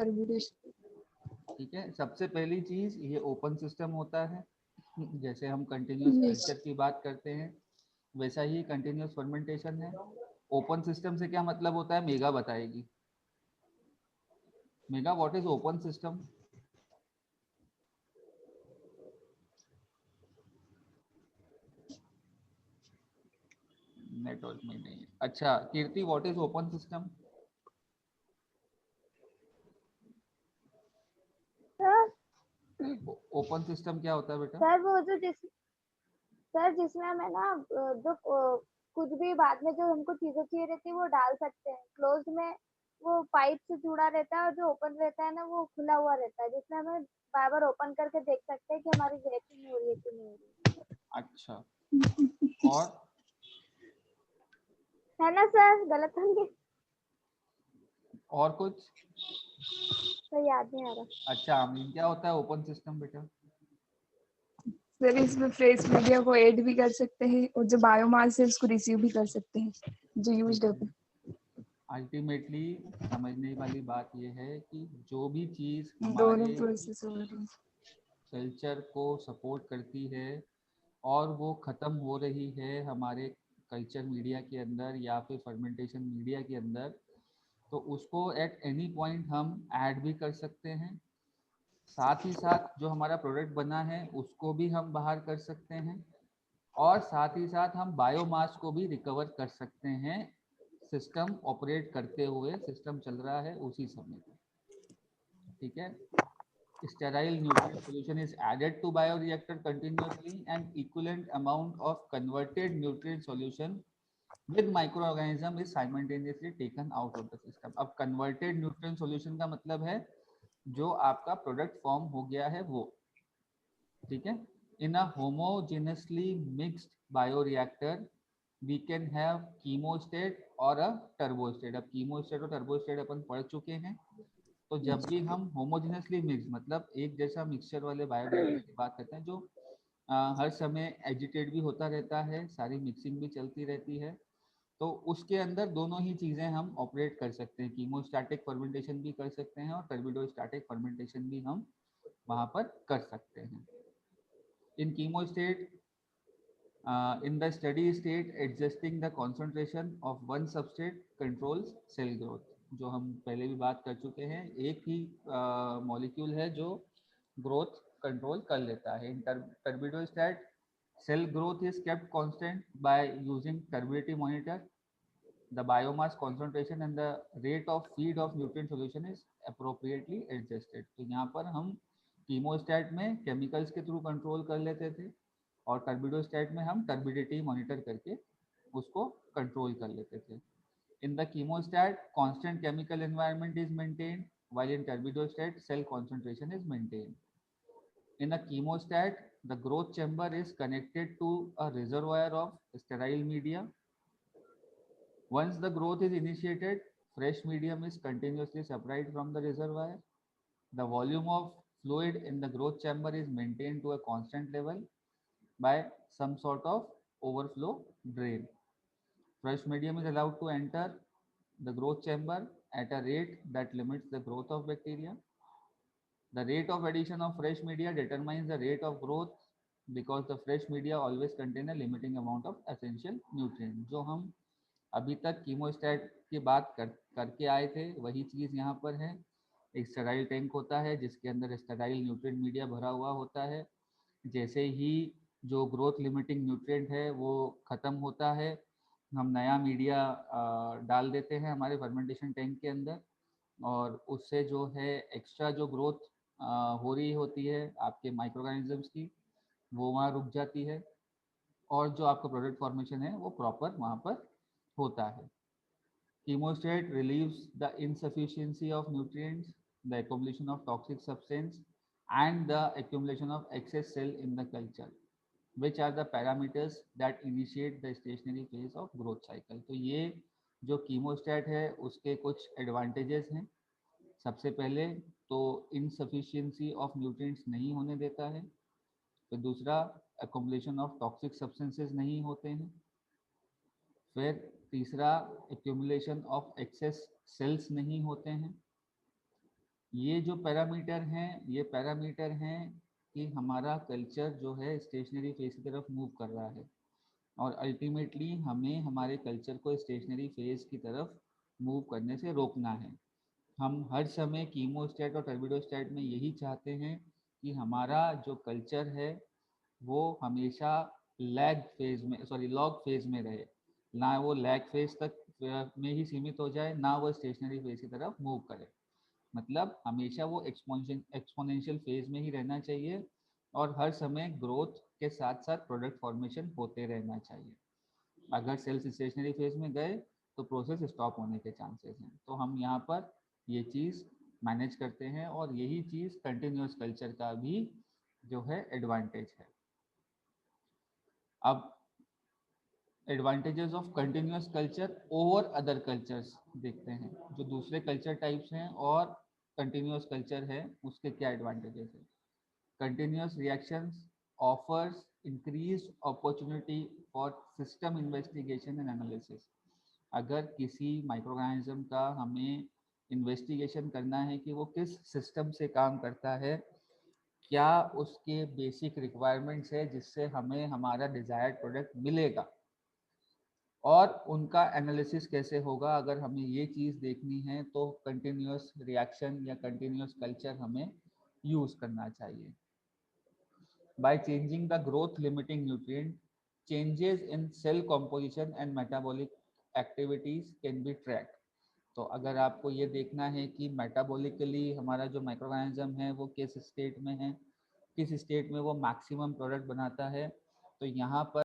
टर्बुलेशन। ठीक है, सबसे पहली चीज ये ओपन सिस्टम होता है। जैसे हम कंटिन्यूस कल्चर की बात करते हैं वैसा ही कंटिन्यूस फर्मेंटेशन है। ओपन सिस्टम से क्या मतलब होता है, मेगा बताएगी। Megha, what is open system? Network में नहीं है। अच्छा Kirti, what is open system? Open system क्या होता है बेटा? सर वो जो सर जिसमें हमें ना जो कुछ भी बाद में जो हमको चीजें चाहिए रहती है वो डाल सकते हैं। क्लोज में वो पाइप से जुड़ा रहता है और जो ओपन रहता है ना वो खुला हुआ रहता है, जिसमें हमें बार बार ओपन करके देख सकते हैं कि हमारी रिएक्शन हो रही है कि नहीं हो रही है। अच्छा, और है ना सर, गलत होंगे? और कुछ? सर याद नहीं आ रहा। अच्छा आमीन, क्या होता है ओपन सिस्टम बेटा? सर इसमें फ्रेश मीडिया को ऐड भी कर सकते हैं और जो बायोमास है उसको रिसीव भी कर सकते हैं जो यूज्ड होता है। अल्टीमेटली समझने वाली बात यह है कि जो भी चीज दोनों हमारे प्रोसेस हो रहे हैं। कल्चर को सपोर्ट करती है और वो ख़त्म हो रही है हमारे कल्चर मीडिया के अंदर या फिर फर्मेंटेशन मीडिया के अंदर, तो उसको एट एनी पॉइंट हम ऐड भी कर सकते हैं। साथ ही साथ जो हमारा प्रोडक्ट बना है उसको भी हम बाहर कर सकते हैं और साथ ही साथ हम बायोमास को भी रिकवर कर सकते हैं। सिस्टम ऑपरेट करते हुए, सिस्टम चल रहा है उसी समय पे। ठीक है, sterile nutrient solution is added to bioreactor continuously and equivalent amount of converted nutrient solution with microorganism is simultaneously taken out of the system। अब converted nutrient solution का मतलब है जो आपका प्रोडक्ट फॉर्म हो गया है वो। ठीक है, in a homogeneously mixed bioreactor we can have chemostat और a turbostat। अब chemostat और turbostat अपन पढ़ चुके हैं। तो जब भी हम होमोजेनसली मिक्स मतलब एक जैसा मिक्सचर वाले बायोरिएक्टर की बात करते हैं जो हर समय एजिटेट भी होता रहता है, सारी मिक्सिंग भी चलती रहती है, तो उसके अंदर दोनों ही चीज़ें हम ऑपरेट कर सकते हैं। कीमोस्टैटिक फर्मेंटेशन भी कर सकते हैं और टर्बिडोस्टैटिक फर्मेंटेशन भी हम वहाँ पर कर सकते हैं। इन chemostat in the steady state adjusting the concentration of one substrate controls cell growth। जो हम पहले भी बात कर चुके हैं, एक ही मॉलिक्यूल है जो ग्रोथ कंट्रोल कर लेता है। इन टर्बिडोस्टैट cell growth is kept constant by using turbidity monitor। The biomass concentration and the rate of feed of nutrient solution is appropriately adjusted। तो यहाँ पर हम कीमोस्टैट में केमिकल्स के थ्रू कंट्रोल कर लेते थे और टर्बिडोस्टैट में हम टर्बिडिटी मॉनिटर करके उसको कंट्रोल कर लेते थे। In the chemostat constant chemical environment is maintained while in turbidostat cell concentration is maintained। In a chemostat the growth chamber is connected to a reservoir of sterile media। Once the growth is initiated, fresh medium is continuously supplied from the reservoir। The volume of fluid in the growth chamber is maintained to a constant level by some sort of overflow drain। Fresh medium is allowed to enter the growth chamber at a rate that limits the growth of bacteria। The rate of addition of fresh media determines the rate of growth because the fresh media always contain a limiting amount of essential nutrient। जो हम अभी तक कीमोस्टैट की बात करके आए थे वही चीज़ यहाँ पर है। एक स्टेराइल टैंक होता है जिसके अंदर स्टेराइल न्यूट्रिएंट मीडिया भरा हुआ होता है। जैसे ही जो ग्रोथ लिमिटिंग न्यूट्रिएंट है वो ख़त्म होता है, हम नया मीडिया डाल देते हैं हमारे फर्मेंटेशन टैंक के अंदर और उससे जो है एक्स्ट्रा जो ग्रोथ हो रही होती है आपके माइक्रोऑर्गेनिजम्स की वो वहाँ रुक जाती है और जो आपका प्रोडक्ट फॉर्मेशन है वो प्रॉपर वहाँ पर होता है। Chemostat relieves the insufficiency of nutrients, the accumulation of toxic substance and the accumulation of excess cell in the culture, which are the parameters that initiate the stationary phase of growth cycle। तो ये जो कीमोस्टैट है उसके कुछ advantages हैं। सबसे पहले तो इनसफिशिएंसी ऑफ न्यूट्रिएंट्स नहीं होने देता है। फिर दूसरा, accumulation ऑफ टॉक्सिक सब्सटेंसेस नहीं होते हैं। फिर तीसरा, एक्यूमुलेशन ऑफ एक्सेस सेल्स नहीं होते हैं। ये जो पैरामीटर हैं, ये पैरामीटर हैं कि हमारा कल्चर जो है स्टेशनरी फेज की तरफ मूव कर रहा है, और अल्टीमेटली हमें हमारे कल्चर को स्टेशनरी फेज की तरफ मूव करने से रोकना है। हम हर समय कीमोस्टेट और टर्बिडोस्टेट में यही चाहते हैं कि हमारा जो कल्चर है वो हमेशा लॉग फेज में रहे, ना वो लैग फेज तक में ही सीमित हो जाए, ना वो स्टेशनरी फेज की तरफ मूव करे। मतलब हमेशा वो एक्सपोनेंशियल फेज में ही रहना चाहिए, और हर समय ग्रोथ के साथ साथ प्रोडक्ट फॉर्मेशन होते रहना चाहिए। अगर सेल्स स्टेशनरी फेज में गए तो प्रोसेस स्टॉप होने के चांसेस हैं। तो हम यहाँ पर ये चीज़ मैनेज करते हैं, और यही चीज़ कंटिन्यूस कल्चर का भी जो है एडवांटेज है। अब advantages of continuous culture over other cultures देखते हैं, जो दूसरे कल्चर टाइप्स हैं और कंटिन्यूस कल्चर है उसके क्या एडवांटेजेस हैं। Continuous reactions offers increased opportunity for system investigation and analysis. अगर किसी माइक्रोऑर्गेनिज्म का हमें इन्वेस्टिगेशन करना है कि वो किस सिस्टम से काम करता है, क्या उसके बेसिक रिक्वायरमेंट्स है जिससे हमें हमारा डिजायर्ड प्रोडक्ट मिलेगा, और उनका एनालिसिस कैसे होगा, अगर हमें ये चीज़ देखनी है तो कंटिन्यूस रिएक्शन या कंटिन्यूस कल्चर हमें यूज़ करना चाहिए। By changing the growth limiting nutrient, changes in cell composition and metabolic activities can be tracked. तो अगर आपको ये देखना है कि मेटाबॉलिकली हमारा जो माइक्रोऑर्गेनिज्म है वो किस स्टेट में है, किस स्टेट में वो मैक्सिमम प्रोडक्ट बनाता है, तो यहाँ पर